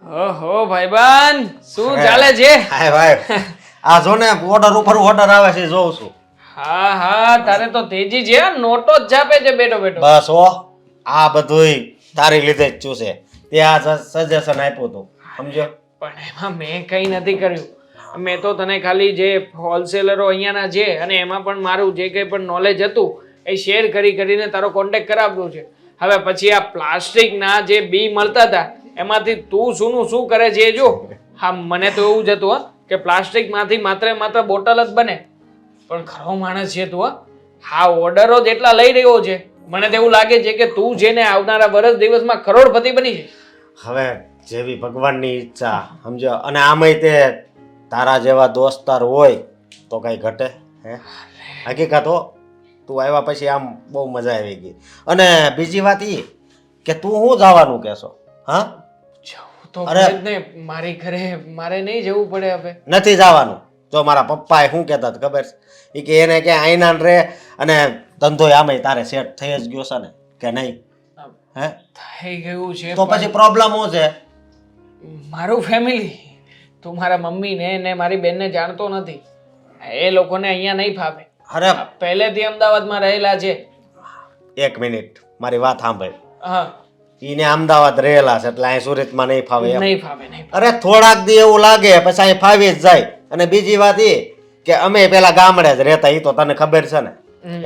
ઓહો ભાઈબાન શું ચાલે છે? હાય ભાઈ આ જો ને ઓર્ડર ઉપર ઓર્ડર આવે છે જોઉં છું. હા હા તારે તો તેજી છે હો, નોટો જ છાપે છે બેઠો બેઠો. બસ હો આ બધુંય તારી લીધે જ છું છે. તે આ સજેશન આપ્યું હતું સમજો. પણ એમાં મેં કંઈ નથી કર્યું. મેં તો તને ખાલી જે હોલસેલરો અહીંયાના છે અને એમાં પણ મારું જે કંઈ પણ નોલેજ હતું એ શેર કરીને તારો કોન્ટેક્ટ કરાવ્યો છે. હવે પછી આ પ્લાસ્ટિકના જે બી મળતા હતા એમાંથી તું શુંનું શું કરે છે એ જો. હા મને તો એવું જ હતું હા કે પ્લાસ્ટિકમાંથી માત્ર બોટલ જ બને. પણ ખરો માણસ છે તું હા ઓર્ડરો જેટલા લઈ રહ્યો છે મને તો એવું લાગે છે કે તું છે ને આવનારા વર્ષ દિવસમાં કરોડપતિ બની જાય. હવે જેવી ભગવાનની ઈચ્છા સમજો. અને આમાંય તે તારા જેવા દોસ્તાર હોય તો કઈ ઘટે હે હકીકત હો. તું આવ્યા પછી આમ બહુ મજા આવી ગઈ. અને બીજી વાત એ કે તું શું જવાનું કહેશો? હા જવું તો પડે જ ને મારી ઘરે મારે નહીં જવું પડે હવે. નથી જવાનું. જો મારા પપ્પાએ શું કહેતા હતા ખબર છે કે એને ક્યાં આઈના રે અને ધંધો આમાંય તારે સેટ થઈ જ ગયો છે ને કે નહીં હે થઈ ગયું છે તો પછી પ્રોબ્લેમ શું છે? મારું ફેમિલી તું મારા મમ્મીને ને મારી બેનને જાણતો નથી. એ લોકોને અહીંયા નહીં ફાવે. અરે પહેલેથી અમદાવાદમાં રહેલા છે. એક મિનિટ મારી વાત સાંભળ. હા ઈને અમદાવાદ રહેલા છે એટલે અહીં સુરતમાં નહીં ફાવે એમ. નહીં ફાવે નહીં. અરે થોડાક દી એવું લાગે પછી અહીં ફાવી જ જાય. અને બીજી વાત એ કે અમે પેલા ગામડે જ રહેતા એ તો તને ખબર છે ને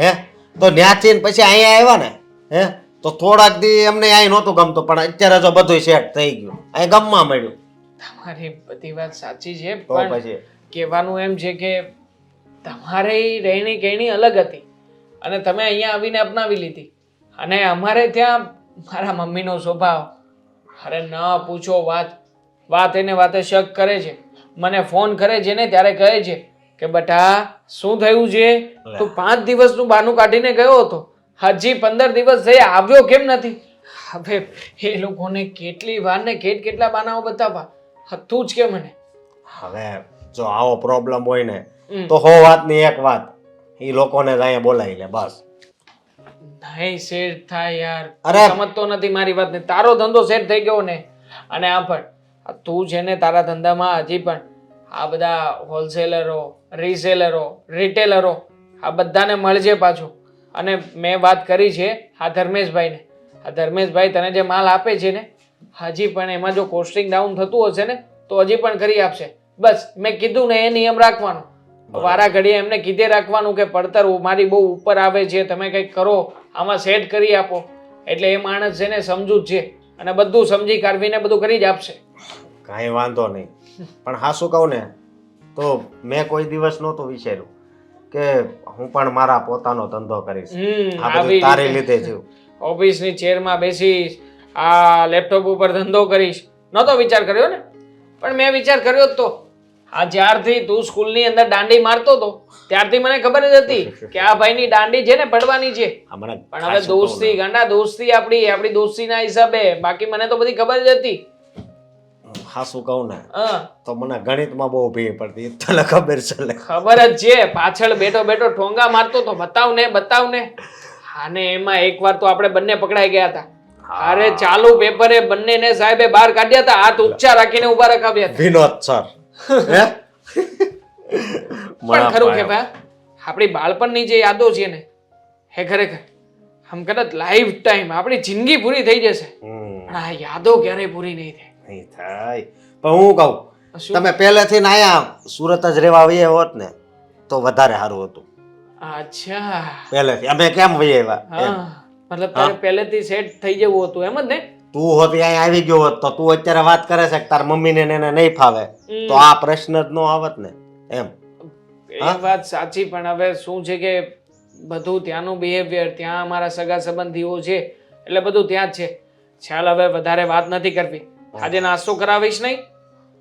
હે તો ત્યાંથી પછી અહીંયા આવ્યા ને હે તો થોડાક દી અમને અહીં નહોતું ગમતું પણ અત્યારે જો બધું સેટ થઈ ગયું અહીં ગમવા મળ્યું. તમારી બધી વાત સાચી છે તો પણ પછી કહેવાનું એમ છે કે તમારે રહેણી કહેણી અલગ હતી અને તમે અહીંયા આવીને અપનાવી લીધી. અને અમારે ત્યાં મારા મમ્મીનો સ્વભાવ અરે ન પૂછો વાત એને વાતે શક કરે છે. મને ફોન કરે છે ને ત્યારે કહે છે કે બટા શું થયું છે? તું 5 દિવસનું બહાનું કાઢીને ગયો હતો હજી 15 દિવસ થઈ આવ્યો કેમ નથી? હવે એ લોકોને કેટલી વાર ને કેટલા બહાનાઓ બતાવવા તું જ કે મને. હવે જો આવો પ્રોબ્લેમ હોય ને તો હો વાતની એક વાત એ લોકોને જ અહીંયા બોલાવી લે બસ. નહીં સેટ થાય યાર. અરે સમજતો નથી મારી વાત ને. તારો ધંધો સેટ થઈ ગયો ને અને આ પણ તું છે ને તારા ધંધામાં હજી પણ આ બધા હોલસેલરો રીસેલરો રિટેલરો આ બધાને મળજે પાછું. અને મેં વાત કરી છે આ ધર્મેશભાઈને. આ ધર્મેશભાઈ તને જે માલ આપે છે ને હજી પણ એમાં જો કોસ્ટિંગ ડાઉન થતું હશે ને તો હજી પણ કરી આપશે. બસ મેં કીધું ને એ નિયમ રાખવાનો. વારા ઘડીએ એમને કીધે રાખવાનું કે પડતર મારી બહુ ઉપર આવે છે તમે કંઈક કરો આમાં સેટ કરી આપો. એટલે એ માણસ છે ને સમજુ જ છે અને બધું સમજી કાઢવીને બધું કરી જ આપશે. કાંઈ વાંધો નહીં પણ હા શું કહું ને તો મેં કોઈ દિવસ નહોતું વિચાર્યું કે હું પણ મારા પોતાનો ધંધો કરીશ. આ બધું તારી લીધે થયું. ઓફિસની ચેરમાં બેસીશ આ લેપટોપ ઉપર ધંધો કરીશ નહોતો વિચાર કર્યો ને. પણ મેં વિચાર કર્યો જ તો આ જ્યારથી તું સ્કૂલની અંદર દાંડી મારતો હતો ત્યારથી મને ખબર જ હતી કે આ ભાઈની દાંડી છે ને પડવાની છે. પણ હવે દોસ્તી ગાંડા દોસ્તી આપણી દોસ્તીના હિસાબે બાકી મને તો બધી ખબર જ હતી. હા શું કહું ને તો મને ગણિતમાં બહુ ભીડ પડતી તને ખબર છે. ખબર જ છે પાછળ બેઠો ઠોંગા મારતો તો બતાવ ને. અને એમાં એકવાર તો આપણે બંને પકડાઈ ગયા હતા. અરે ચાલુ પેપરે બંનેને સાહેબે બહાર કાઢ્યા હતા હાથ ઊંચા રાખીને ઉભા રખાવ્યા હતા. વિનોદ સર પણ ખરું કે ભાઈ આપણી બાળપણની જે યાદો છે ને હે ખરેખર આમ કદાચ લાઈફ ટાઈમ આપણી જિંદગી પૂરી થઈ જશે પણ આ યાદો ક્યારેય પૂરી નહીં થાય. પણ હું કહું તમે પહેલેથી ને આયા સુરત જ રહેવા આવીએ હોત ને તો વધારે સારું હતું. અચ્છા પહેલેથી અમે કેમ વહી આવ્યા મતલબ તારે પહેલેથી સેટ થઈ જવું હતું એમ જ ને. તું હોત અહીંયા આવી ગયો હોત તો તું અત્યારે વાત કરે છે કે તાર મમ્મીને એને નહીં ફાવે તો આ પ્રશ્ન જ ન આવત ને એમ. એ વાત સાચી પણ હવે શું છે કે બધું ત્યાંનું બિહેવિયર ત્યાં અમારા સગા સંબંધીઓ છે એટલે બધું ત્યાં જ છે. ચાલ હવે વધારે વાત નથી કરવી. આજે નાસ્તો કરાવીશ નહીં?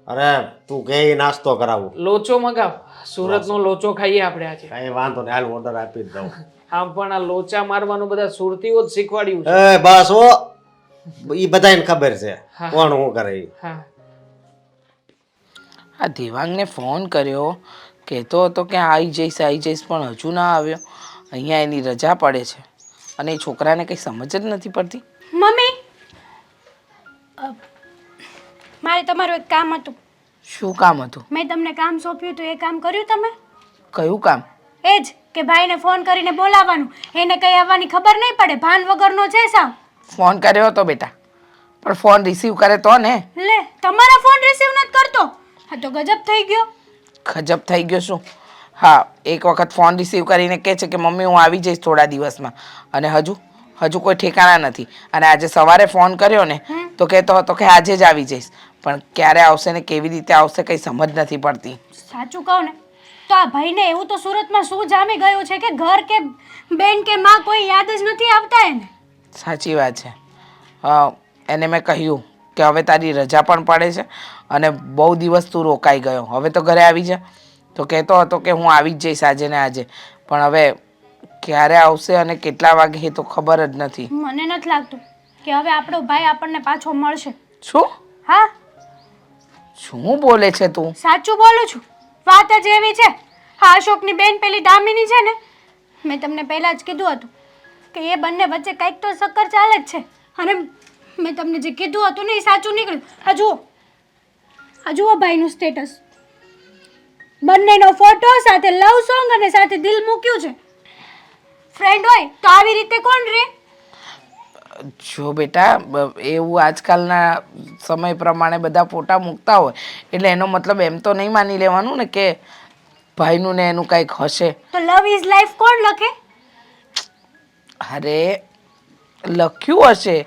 અરે તું કે નાસ્તો કરાવું લોચો મગાવ. સુરતનો લોચો ખાઈએ આપણે આજે. કઈ વાંધો નહીં હાલ ઓર્ડર આપી જ દઉં. આમ પણ આ લોચા મારવાનું બધા સુરતીઓ જ શીખવાડ્યું છે. એ બસ ઓ ઈ બધાને ખબર છે કોણ શું કરે. આ દેવાંગને ફોન કર્યો કહેતો હતો કે આવી જઈશ પણ હજુ ના આવ્યો. અહીંયા એની રજા પડે છે અને એ છોકરાને કંઈ સમજ જ નથી પડતી. મમ્મી મારે તમારું એક કામ હતું. શું કામ હતું? મેં તમને કામ સોંપ્યું હતું, એ કામ કર્યું તમે? કયું કામ? એ જ કે ભાઈને ફોન કરીને બોલાવવાનું. એને કંઈ આવવાની ખબર નહીં પડે, ભાન વગરનો છે સાવ. ફોન કર્યો હતો બેટા, પણ ફોન રિસીવ કરે તો ને. લે, તમારા ફોન રિસીવ નથી કરતો. હા તો ગજબ થઈ ગયો. ગજબ થઈ ગયો શું? હા, એક વખત ફોન રિસીવ કરીને કહે છે કે મમ્મી હું આવી જઈશ થોડા દિવસમાં, અને હજુ કોઈ ઠેકાણા નથી. અને આજે સવારે ફોન કર્યો ને તો કહેતો હતો કે આજે જ આવી જઈશ, પણ ક્યારે આવશે ને કેવી રીતે આવશે કંઈ સમજ નથી પડતી. સાચું કહું ને તો આ ભાઈને એવું તો સુરતમાં શું જામી ગયું છે કે ઘર કે બેન કે માં કોઈ યાદ જ નથી આવતા એને. સાચી વાત છે. એને મેં કહ્યું કે હવે તારી રજા પણ પડે છે અને બહુ દિવસ તું રોકાઈ ગયો, હવે તો ઘરે આવી જા. તો કહેતો હતો કે હું આવી જ જઈશ આજે ને આજે, પણ હવે ક્યારે આવશે અને કેટલા વાગે એ તો ખબર જ નથી. મને નથી લાગતું કે હવે આપણો ભાઈ આપણને પાછો મળશે. શું? હા, શું બોલે છે તું? સાચું બોલું છું. વાત જ એવી છે. હા, અશોકની બેન પેલી દામિની છે ને, મેં તમને પહેલાં જ કીધું હતું કે એ બંને વચ્ચે કંઈક તો ચક્કર ચાલે જ છે. અને મેં તમને જે કીધું હતું ને એ સાચું નીકળ્યું. આ જુઓ ભાઈનું સ્ટેટસ, બંનેનો ફોટો સાથે લવ સોંગ અને સાથે દિલ મૂક્યું છે. ફ્રેન્ડ હોય તો આવી રીતે કોણ રે? જો બેટા, એવું આજકાલના સમય પ્રમાણે બધા ફોટા મૂકતા હોય એટલે એનો મતલબ એમ તો નહીં માની લેવાનું ને કે ભાઈનું ને એનું કંઈક હશે. તો લવ ઇઝ લાઈફ કોણ લખે? અરે લખ્યું હશે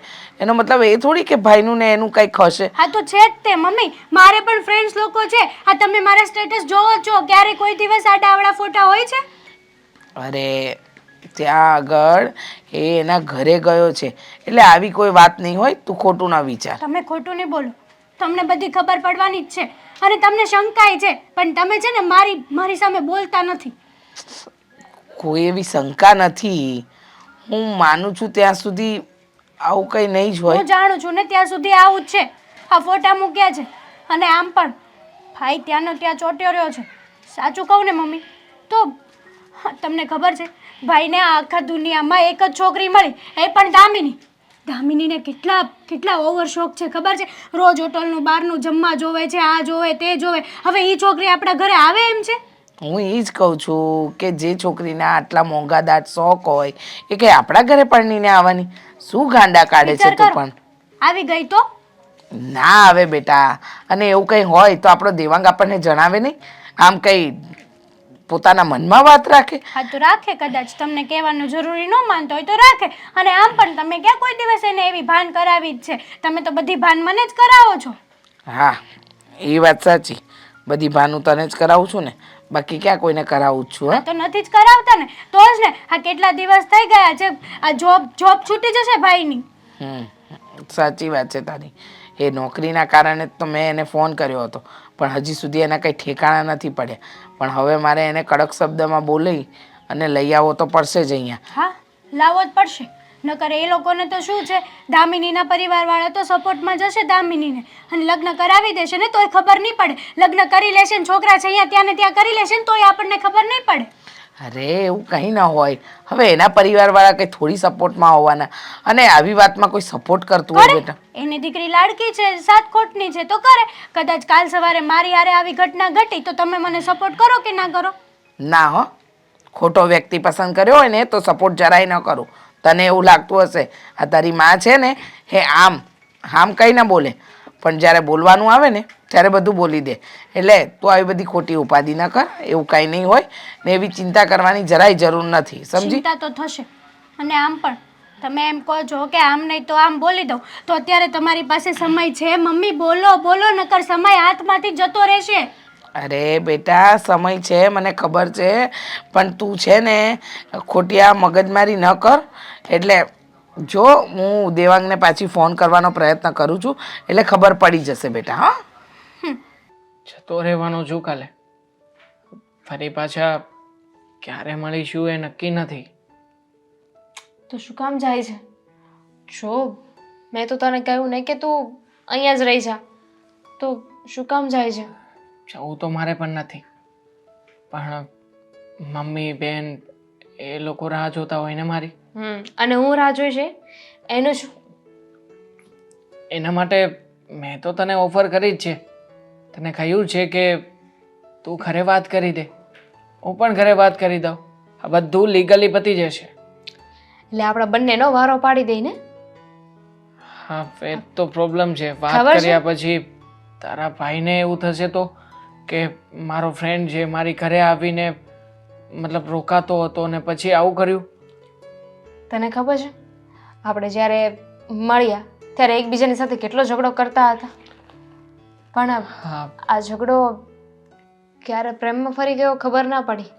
એનો મતલબ એ થોડી કે ભાઈનું ને એનું કંઈક હશે. હા તો છે જ તે મમ્મી. મારે પણ ફ્રેન્ડ્સ લોકો છે. આ તમે મારા સ્ટેટસ જોવો છો, ક્યારે કોઈ દિવસ આડાવડા ફોટા હોય છે? અરે ત્યાં આગળ એ એના ઘરે ગયો છે એટલે આવી કોઈ વાત નહીં હોય, તું ખોટું ના વિચાર. તમે ખોટું નહીં બોલો. તમને બધી ખબર પડવાની જ છે અને તમને શંકાય છે, પણ તમે છે ને મારી સામે બોલતા નથી. કોઈ એવી શંકા નથી. હું માનું છું ત્યાં સુધી આવું કંઈ નહીં જ હોય. હું જાણું છું ને ત્યાં સુધી આવું જ છે. આ ફોટા મૂક્યા છે અને આમ પણ ભાઈ ત્યાંનો ત્યાં ચોટ્યો રહ્યો છે. સાચું કહું ને મમ્મી તો તમને ખબર છે ભાઈને આ આખા દુનિયામાં એક જ છોકરી મળી, એ પણ દામિની. દામિનીને કેટલા ઓવર શોખ છે ખબર છે? રોજ હોટલનું બહારનું જમવા જોવે છે, આ જોવે તે જોવે. હવે એ છોકરી આપણા ઘરે આવે એમ છે? હું એ જ કહું છું કે જે છોકરીના આટલા મોંઘા દાટ શોખ હોય એ કંઈ આપણા ઘરે પરણીને આવવાની? શું ગાંડા કાઢે છે તું પણ? આવી ગઈ તો ના આવે બેટા. અને એવું કંઈ હોય તો આપણો દેવાંગ આપણને જણાવે નહીં? આમ કંઈ પોતાના મનમાં વાત રાખે? હા તો રાખે, કદાચ તમને કહેવાનું જરૂરી ન માનતો હોય તો રાખે. અને આમ પણ તમે ક્યાં કોઈ દિવસ એને એવી ભાન કરાવી જ છે? તમે તો બધી ભાન મને જ કરાવો છો. હા, એ વાત સાચી. બધી ભાન હું તને જ કરાવું છું ને, બાકી ક્યાં કોઈને કરાવું જ છું? હા તો નથી જ કરાવતા ને, તો જ ને આ કેટલા દિવસ થઈ ગયા છે. આ જોબ છૂટી જશે ભાઈની. સાચી વાત છે તારી. એ નોકરીના કારણે તો મેં એને ફોન કર્યો હતો, પણ હજી સુધી એના કંઈ ઠેકાણા નથી પડ્યા. પણ હવે મારે એને કડક શબ્દમાં બોલી અને લઈ આવવો તો પડશે જ અહીંયા. હા, લાવવો જ પડશે. નકર એ લોકોને તો શું છે, દામિનીના પરિવારવાળા તો સપોર્ટમાં જશે દામિનીને અને લગ્ન કરાવી દેશે ને તોય ખબર નહીં પડે. લગ્ન કરી લેશે ને છોકરા છે અહીંયા ત્યાં ને ત્યાં કરી લેશે ને તોય આપણને ખબર નહીં પડે. અરે એવું કંઈ ના હોય. હવે એના પરિવારવાળા કંઈ થોડી સપોર્ટમાં હોવાના, અને આવી વાતમાં કોઈ સપોર્ટ કરતું હોય બેટા? એની દીકરી લાડકી છે, સાત ખોટની છે તો કરે. કદાચ કાલ સવારે મારી હારે આવી ઘટના ઘટી તો તમે મને સપોર્ટ કરો કે ના કરો? ના હો, ખોટો વ્યક્તિ પસંદ કર્યો હોય ને તો સપોર્ટ જરાય ન કરું. તને એવું લાગતું હશે આ તારી માં છે ને એ આમ કંઈ ના બોલે, પણ જ્યારે બોલવાનું આવે ને ત્યારે બધું બોલી દે. એટલે તું આવી બધી ખોટી ઉપાધિ ન કર. એવું કાંઈ નહીં હોય ને એવી ચિંતા કરવાની જરાય જરૂર નથી, સમજી? ચિંતા તો થશે. અને આમ પણ તમે એમ કહો છો કે આમ નહીં તો આમ બોલી દઉં, તો અત્યારે તમારી પાસે સમય છે મમ્મી? બોલો નકર સમય હાથમાંથી જતો રહેશે. અરે બેટા સમય છે, મને ખબર છે, પણ તું છે ને ખોટી આ મગજમારી ન કર. એટલે જો હું દેવાંગને પાછી ફોન કરવાનો પ્રયત્ન કરું છું એટલે ખબર પડી જશે બેટા. હા, જતો રહેવાનો છું કાલે. ફરી પાછા ક્યારે મળીશું એ નક્કી નથી. તો શું કામ જાય છે? જો મેં તો તને કહ્યું ને કે તું અહીંયા જ રહી જા, તો શું કામ જાય છે? જવું તો મારે પણ નથી, પણ મમ્મી બેન એ લોકો રાહ જોતા હોય ને મારી. અને હું રાહ જોઈ છે એનું શું? એના માટે મેં તો તને ઓફર કરી જ છે. તને કહ્યું છે કે તું ઘરે વાત કરી દે, હું પણ ઘરે વાત કરી દઉં. આ બધું લીગલી પતી જશે. એટલે આપણા બંનેનો વારો પાડી દઈ ને. હા, એ તો પ્રોબ્લેમ છે. વાત ખબર છે? કર્યા પછી તારા ભાઈને એવું થશે તો કે મારો ફ્રેન્ડ છે મારી ઘરે આવીને મતલબ રોકાતો હતો ને પછી આવું કર્યું. તને ખબર છે આપણે જ્યારે મળ્યા ત્યારે એકબીજાની સાથે કેટલો ઝઘડો કરતા હતા, પણ હા, આ ઝઘડો ક્યારે પ્રેમમાં ફરી ગયો ખબર ના પડી.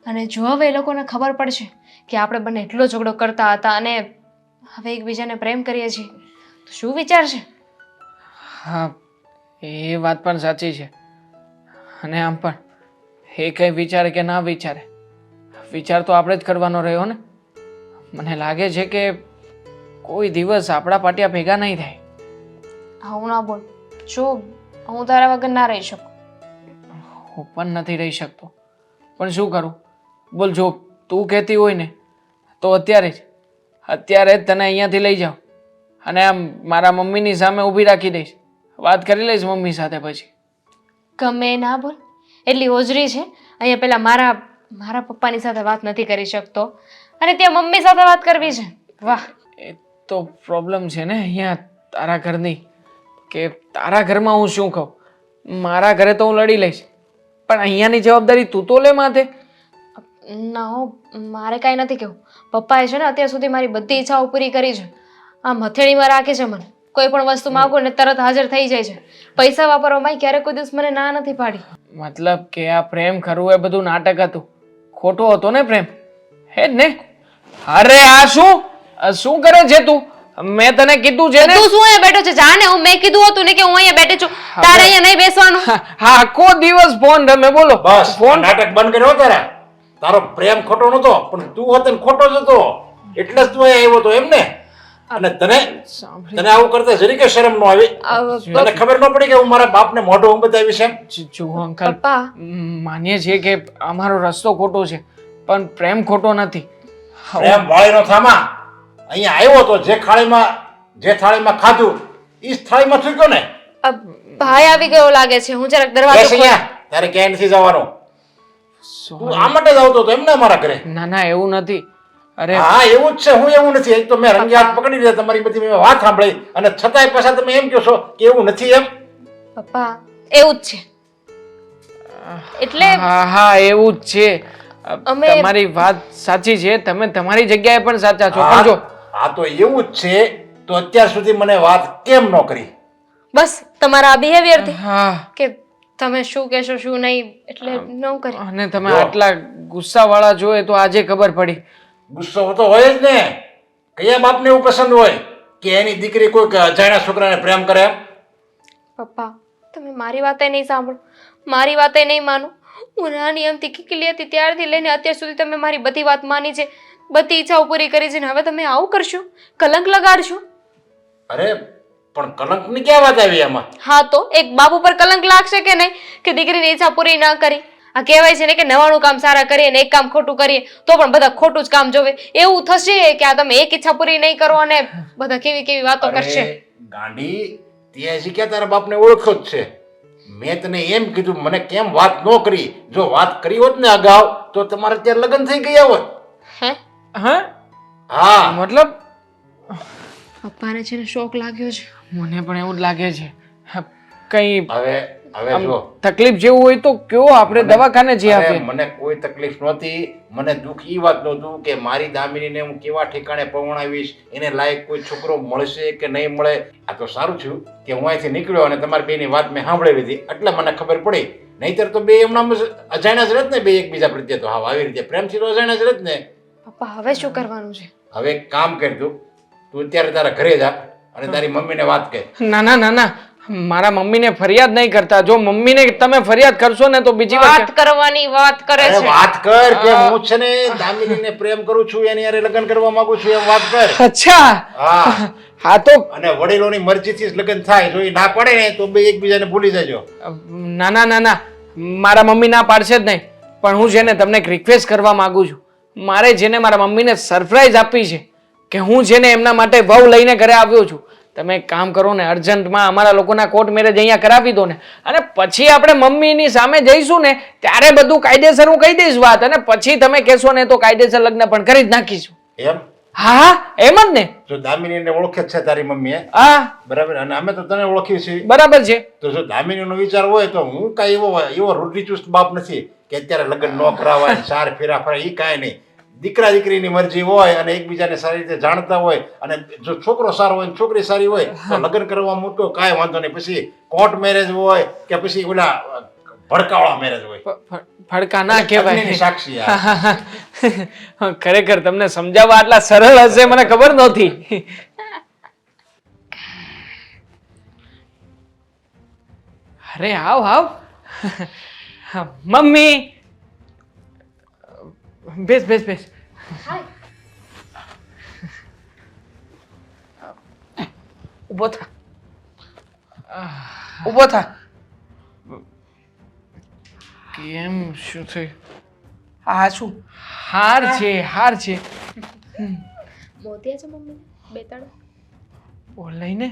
અને જો હવે એ લોકોને ખબર પડશે કે આપણે બંને એટલો ઝઘડો કરતા હતા અને હવે એકબીજાને પ્રેમ કરીએ છીએ તો શું વિચારશે? હા, એ વાત પણ સાચી છે. અને આમ પણ એ કંઈ વિચારે કે ના વિચારે, વિચાર તો આપણે જ કરવાનો રહ્યો ને. મને લાગે છે કે કોઈ દિવસ આપણા પાટિયા ભેગા નહીં થાય. આવું ના બોલ. જો હું તારા વગર ના રહી શકું. હું પણ નથી રહી શકતો, પણ શું કરું બોલ. જો તું કહેતી હોય ને તો અત્યારે જ તને અહીંયાથી લઈ જાઉં અને આમ મારા મમ્મીની સામે ઊભી રાખી દઈશ. વાત કરી લઈશ મમ્મી સાથે. પછી ગમે એ ના બોલ. એટલી હોજરી છે અહીંયા પેલા મારા પપ્પાની સાથે વાત નથી કરી શકતો અને ત્યાં મમ્મી સાથે વાત કરવી છે. વાહ. એ તો પ્રોબ્લેમ છે ને અહીંયા તારા ઘરની, કે તારા ઘરમાં હું શું કહું. મારા ઘરે તો હું લડી લઈશ, પણ અહીંયાની જવાબદારી તું તો લે માથે. ના હો, મારે કાંઈ નથી કહેવું. પપ્પાએ છે ને અત્યાર સુધી મારી બધી ઈચ્છાઓ પૂરી કરી છે. આમ હથેળીમાં રાખે છે મને. કોઈ પણ વસ્તુ માગું ને તરત હાજર થઈ જાય છે. પૈસા વાપરવામાં ક્યારેક કોઈ દિવસ મને ના નથી પાડી. મતલબ કે આ પ્રેમ ખરું એ બધું નાટક હતું, ખોટો હતો ને પ્રેમ, હે જ ને? અરે આ શું કરે છે તું? મેં તને કીધું છે ને. તું શું અહીંયા બેઠો છે? જા ને. મેં કીધું હતું ને કે હું અહીંયા બેઠી છું. તારે અહીંયા નહીં બેસવાનું. હા, આખો દિવસ ફોન રમે. બોલો બસ ફોન. નાટક બંધ કર્યો તારા. તારો પ્રેમ ખોટો નતો, પણ તું હતો ને ખોટો જ હતો. એટલે જ તું અહીંયા આવ્યો હતો એમ ને. અને તને આવું કરતા જરી કે શરમ ન આવી? તને ખબર ન પડી કે હું મારા બાપને મોઢું હું બતાવીશ એમ? જુઓ અંકલ, પપ્પા માનીએ છીએ કે અમારો રસ્તો ખોટો છે, પણ પ્રેમ ખોટો નથી. પ્રેમ વાળીનો થામા. અહીંયા આવ્યો તો જે થાળીમાં ખાધું ઈ જ થાળીમાં થૂક્યો ને. ભાઈ આવી ગયો લાગે છે. હું જરાક બેસ દરવાજો અહીંયા. તારે ક્યાંય નથી જવાનું. તું આ માટે જ આવતો હતો એમ ને અમારા ઘરે? ના ના, એવું નથી. અરે હા, એવું જ છે. હું એવું નથી. એક તો મેં રંગે હાથ પકડી લીધા, તમારી બધી મેં વાત સાંભળી, અને છતાંય પાછા તમે એમ કહો છો કે એવું નથી એમ. પપ્પા એવું જ છે. એટલે હા હા, એવું જ છે. અમે- તમારી વાત સાચી છે. તમે તમારી જગ્યાએ પણ સાચા છો. પણ જો હા તો એવું જ છે. તો અત્યાર સુધી મને વાત કેમ ન કરી? બસ તમારા બિહેવિયર થી હા, કે તમે શું કહેશો શું નહીં એટલે ન કરી. અને તમે આટલા ગુસ્સાવાળા છો એ તો આજે ખબર પડી. ગુસ્સો તો હોય જ ને. કયા બાપને એવું પસંદ હોય કે એની દીકરી કોઈ અજાણ્યા છોકરાને પ્રેમ કરે એમ? પપ્પા તમે મારી વાતે નહીં સાંભળો, મારી વાતે નહીં માનો. હું નાની એમથી કીકલી હતી ત્યારથી લઈને અત્યાર સુધી તમે મારી બધી વાત માની છે, બધી ઈચ્છાઓ પૂરી કરી છે ને હવે તમે આવું કરશો, કલંક લગાડશો? અરે પણ કલંકની ક્યાં વાત આવી એમાં? હા તો એક બાપ ઉપર કલંક લાગશે કે નહીં કે દીકરીની ઈચ્છા પૂરી ના કરી? આ કહેવાય છે ને કે 99 કામ સારા કરીએ ને એક કામ ખોટું કરીએ તો પણ બધા ખોટું જ કામ જોવે. એવું થશે કે આ તમે એક ઈચ્છા પૂરી નહીં કરો અને બધા કેવી કેવી વાતો કરશે. અરે ગાંડી, તે હજી ક્યાં તારા બાપને ઓળખ્યો જ છે? મેં તને એમ કીધું, મને કેમ વાત ન કરી? જો વાત કરી હોત ને અગાઉ તો તમારે ત્યાં લગ્ન થઈ ગયા હોત. હે હા, હા મતલબ પપ્પાને છે ને શોખ લાગ્યો છે. મને પણ એવું જ લાગે છે. હા, કઈ હવે આમ જો તકલીફ જેવું હોય તો કયો, આપણે દવાખાને જઈ અરે આવીએ. મને કોઈ તકલીફ નહોતી. મને દુઃખ ઈ વાત નહોતું કે મારી દામિનીને હું કેવા ઠેકાણે પરણાવીશ, એને લાયક કોઈ છોકરો મળશે કે નહીં મળે. આ તો સારું થયું કે હું અહીંથી નીકળ્યો અને તમારી બેની વાત મેં સાંભળી લીધી એટલે મને ખબર પડી. નહીંતર તો બે હમણાં અજાણ્યા જ રહેત ને, બે એકબીજા પ્રત્યે તો. હા, આવી રીતે પ્રેમથી તો અજાણ્યા જ રહેત ને. પપ્પા હવે શું કરવાનું છે? હવે એક કામ કર, તું અત્યારે તારા ઘરે જા અને તારી મમ્મીને વાત કર. ના ના ના ના, મારા મમ્મીને ફરિયાદ નહીં કરતા. જો મમ્મીને તમે ફરિયાદ કરશો ને તો બીજી વાર વાત કરવાની વાત કરે અરે છે. વાત કર કે હું છે ને દામિનીને પ્રેમ કરું છું, એની હારે લગ્ન કરવા માંગુ છું એમ વાત કર. અચ્છા, હા, હા તો અને વડીલોની મરજીથી જ લગ્ન થાય. જો એ ના પડે ને તો બે એકબીજાને ભૂલી જજો. ના ના ના ના, મારા મમ્મી ના પાડશે જ નહીં. પણ હું છે ને તમને એક રિક્વેસ્ટ કરવા માંગુ છું. મારે જેને મારા મમ્મીને સરપ્રાઈઝ આપી છે કે હું છે ને એમના માટે વહુ લઈને ઘરે આવ્યો છું. તમે એક કામ કરો ને, અર્જન્ટમાં અમારા લોકોના કોર્ટ મેરેજ અહીંયા કરાવી દો ને, અને પછી આપણે મમ્મીની સામે જઈશું ને ત્યારે બધું કાયદેસર હું કહી દઈશ વાત, અને પછી તમે કહેશો ને તો કાયદેસર લગ્ન પણ કરી જ નાખીશું. એમ હા હા, એમ જ ને. જો દામિનીને ઓળખે જ છે તારી મમ્મીએ, હા બરાબર, અને અમે તો તને ઓળખીએ છીએ. બરાબર છે. તો જો દામિનીનો વિચાર હોય તો હું કાંઈ એવો રૂઢિચુસ્ત બાપ નથી કે અત્યારે લગ્ન ન કરાવાય, સાર ફેરા ફરે, એ કાંઈ નહીં. દીકરા દીકરીની મરજી હોય અને એકબીજાને સારી રીતે જાણતા હોય, અને જો છોકરો સારો હોય છોકરી સારી હોય તો લગ્ન કરવા મૂકો, કાંઈ વાંધો નહીં. પછી કોર્ટ મેરેજ હોય કે પછી ઓલા ભડકાવાળા મેરેજ હોય, ફડકા ના કહેવાય. અગ્નિની સાક્ષી આ. ખરેખર તમને સમજાવવા આટલા સરળ હશે મને ખબર નહોતી. અરે આવ આવ મમ્મી, બેસ બેસ બેસ. ઊભો થા, ઊભો થા. કેમ, શું થયું? હા શું? હાર છે, હાર છે. મોતિયા છે મમ્મી બે ત્રણ ઓ લઈને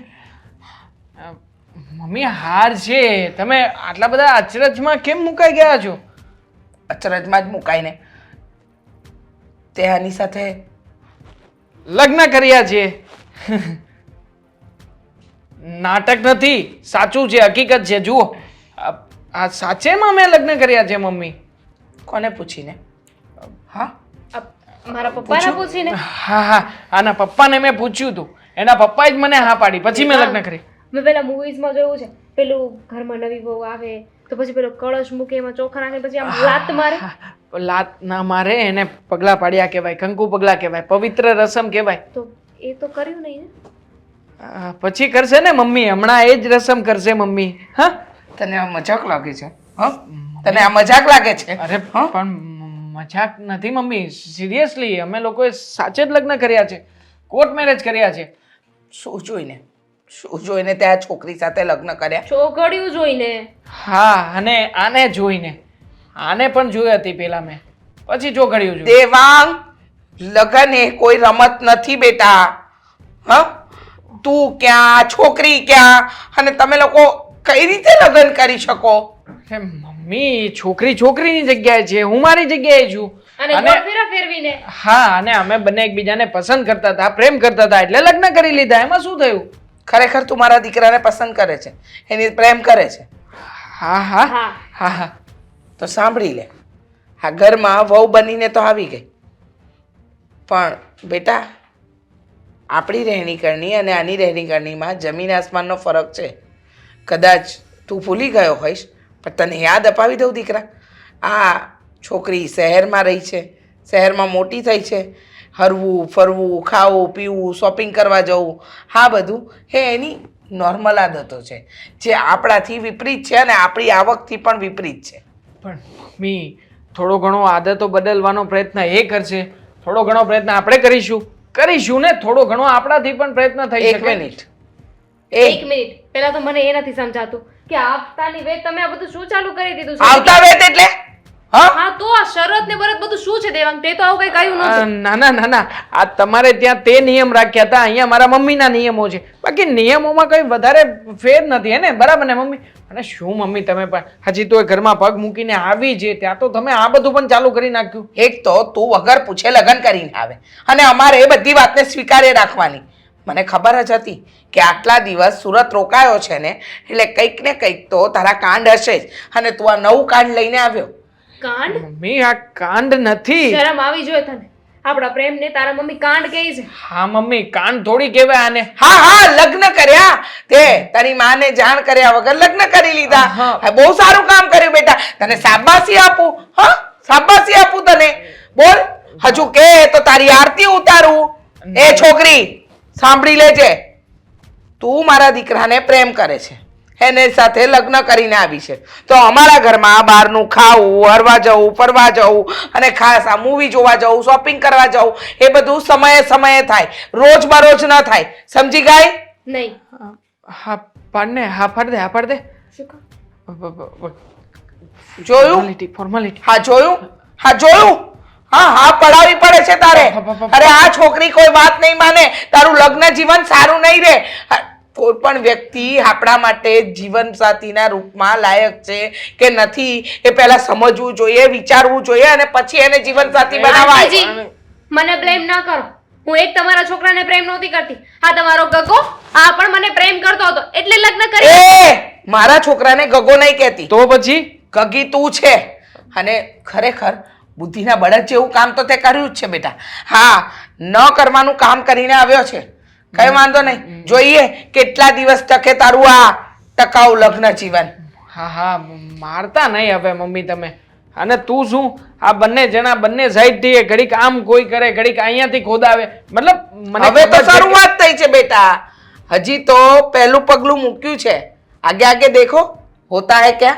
મમ્મી હાર છે. તમે આટલા બધા અચરજમાં કેમ મુકાઈ ગયા છો? અચરજમાં જ મુકાઈને તે આની સાથે લગ્ન કર્યા છે. નાટક નથી, સાચું છે, હકીકત છે. જુઓ, આ સાચેમાં મેં લગ્ન કર્યા છે મમ્મી. કોને પૂછીને? હા, મારા પપ્પાને પૂછીને. હા હા, આના પપ્પાને મેં પૂછ્યું હતું, એના પપ્પાએ જ મને હા પાડી, પછી મેં લગ્ન કરી. મેં પેલા મૂવીઝમાં જોયું છે, પેલું ઘરમાં નવી બહુ આવે તો પછી પેલો કળશ મૂકે એમાં ચોખા નાખે પછી આમ લાત મારે. લાત ના મારે, એને પગલા પાડ્યા કહેવાય, કંકુ પગલા કહેવાય, પવિત્ર રસમ કહેવાય. તો એ તો કર્યું નહીં ને. પછી કરશે ને મમ્મી, હમણાં એ જ રસમ કરશે મમ્મી. હા, તને આ મજાક લાગે છે? હા, તને આ મજાક લાગે છે? અરે પણ મજાક નથી મમ્મી, સિરિયસલી અમે લોકોએ સાચે જ લગ્ન કર્યા છે, કોર્ટ મેરેજ કર્યા છે. શું જોઈને? શું જોઈને તે આ છોકરી સાથે લગ્ન કર્યા? છોકરીઓ જોઈને. હા, અને આને જોઈને, આને પણ જોઈ હતી પેલા મેં, પછી છોકરીઓ જોઈ. દેવાંગ, લગ્ન એ કોઈ રમત નથી બેટા. હા, તું ક્યાં, છોકરી ક્યાં, અને તમે લોકો કઈ રીતે લગ્ન કરી શકો? મમ્મી, છોકરી છોકરીની જગ્યાએ છે, હું મારી જગ્યાએ છું. અને ગોળ ફેરા ફેરવીને. હા, અને અમે બંને એકબીજાને પસંદ કરતા હતા, પ્રેમ કરતા હતા, એટલે લગ્ન કરી લીધા. એમાં શું થયું? ખરેખર તું મારા દીકરાને પસંદ કરે છે, એની પ્રેમ કરે છે? હા હા હા. હા હા. તો સાંભળી લે, આ ઘરમાં વહુ બનીને તો આવી ગઈ, પણ બેટા આપણી રહેણી કરણી અને આની રહેણી કરણીમાં જમીન આસમાનનો ફરક છે. કદાચ તું ભૂલી ગયો હોઈશ, પણ તને યાદ અપાવી દઉં દીકરા, આ છોકરી શહેરમાં રહી છે, શહેરમાં મોટી થઈ છે, હરવું ફરવું, ખાવું પીવું, શોપિંગ કરવા જવું, હા બધું એ એની નોર્મલ આદતો છે, જે આપણાથી વિપરીત છે અને આપણી આવકથી પણ વિપરીત છે. પણ મમ્મી, થોડો ઘણો આદતો બદલવાનો પ્રયત્ન એ કરશે, થોડો ઘણો પ્રયત્ન આપણે કરીશું ને, થોડો ઘણો આપણાથી પણ પ્રયત્ન થઈ એક શકે. મિનિટ, એક મિનિટ, પેલા તો મને એ નથી સમજાતું કે આવતાની વેત તમે આ બધું શું ચાલુ કરી દીધું છે? આવતા વેત એટલે? હા, હા, તો આ શરત ને બરત બધું શું છે દેવાંગ? તે તો આવું કઈ કહ્યું નહોતું. ના ના ના ના, આ તમારે ત્યાં તે નિયમ રાખ્યા હતા, અહીંયા મારા મમ્મીના નિયમો છે. બાકી નિયમોમાં કઈ વધારે ફેર નથી, હે ને? બરાબર ને મમ્મી? અને શું મમ્મી, તમે પણ હજી તો એ ઘરમાં પગ મૂકીને આવી છે ત્યાં તો તમે આ બધું પણ ચાલુ કરી નાખ્યું. એક તો તું વગર પૂછે લગ્ન કરીને આવે, અને અમારે એ બધી વાતને સ્વીકારે રાખવાની. મને ખબર જ હતી કે આટલા દિવસ સુરત રોકાયો છે ને, એટલે કંઈક ને કંઈક તો તારા કાંડ હશે જ, અને તું આ નવું કાંડ લઈને આવ્યો. કાંડ? મમ્મી, આ કાંડ નથી. શરમ આવી જોઈએ તને? આપણા પ્રેમને તારા મમ્મી કાંડ કહે છે? હા મમ્મી, કાંડ થોડી કહેવાય આને. હા હા, લગ્ન કર્યા તે તારી માને જાણ કર્યા વગર લગ્ન કરી લીધા. હા, બહુ સારું કામ કર્યું બેટા, તને શાબાશી આપું. હા, શાબાશી આપું તને. બોલ, હજુ કે તો તારી આરતી ઉતારું. એ છોકરી સાંભળી લેજે, તું મારા દીકરાને પ્રેમ કરે છે, એને સાથે લગ્ન કરીને આવી છે, તો અમારા ઘરમાં બહારનું ખાવું, હરવા જવું, ફરવા જવું, અને ખાસ આ મૂવી જોવા જવું, શોપિંગ કરવા જવું, એ બધું સમયે સમયે થાય, રોજ બરોજ ન થાય. સમજી ગઈ? નહીં. હા પાડ ને, હા પાડ દે, હા પાડ દે. શું કામ? જોયું? ફોર્માલિટી. હા જોયું? હા જોયું? હા હા, પડાવી પડે છે તારે. અરે આ છોકરી કોઈ વાત નહીં માને, તારું લગ્ન જીવન સારું નહીં રહે. કોઈ પણ વ્યક્તિ આપણા માટે જીવન સાથીના રૂપમાં લાયક છે કે નથી એ પહેલા સમજવું જોઈએ, વિચારવું જોઈએ અને પછી એને જીવન સાથી બનાવાય. આંટીજી, મને બ્લેમ ના કરો. હું એક તમારા છોકરાને પ્રેમ નહોતી કરતી. આ તમારો ગગો આ પણ મને પ્રેમ કરતો હતો એટલે લગ્ન કરી. એ મારા છોકરાને ગગો નહીં કહેતી, તો પછી ગગી તું છે. અને ખરેખર બુદ્ધિના બળદ જેવું કામ તો તે કર્યું જ છે બેટા. હા, ન કરવાનું કામ કરીને આવ્યો છે, કઈ વાંધો નહીં. જોઈએ કેટલા દિવસ ટકે તારું આ ટકાઉ લગ્ન જીવન. હા હા, મારતા નહીં હવે મમ્મી તમે. અને તું શું આ બંને જણા બંને સાઈડ થી ઘડીક આમ કોઈ કરે ઘડીક અહીંયાથી ખોદાવે, મતલબ મને હવે તો ખબર છે કે- શરૂઆત થઈ છે બેટા, હજી તો પહેલું પગલું મૂક્યું છે. આગે આગે દેખો હોતા હે ક્યાં.